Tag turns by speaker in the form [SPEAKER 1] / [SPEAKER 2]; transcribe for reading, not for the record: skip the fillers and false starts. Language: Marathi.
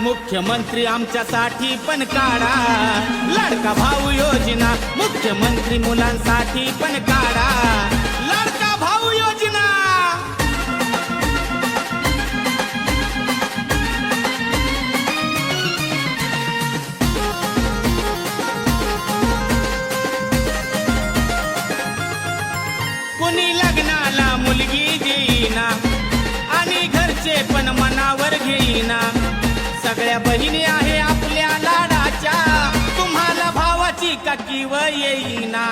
[SPEAKER 1] मुख्यमंत्री आमच्यासाठी पण काढा लाडका भाऊ योजना, मुख्यमंत्री मुलांसाठी पण काढा लाडका भाऊ योजना। कुणी लग्नाला मुलगी देईना आणि घरचे पण मनावर घेईना, सगळ्या बहिणी आहे आपल्या लाडाच्या, तुम्हाला भावाची का किव येईना।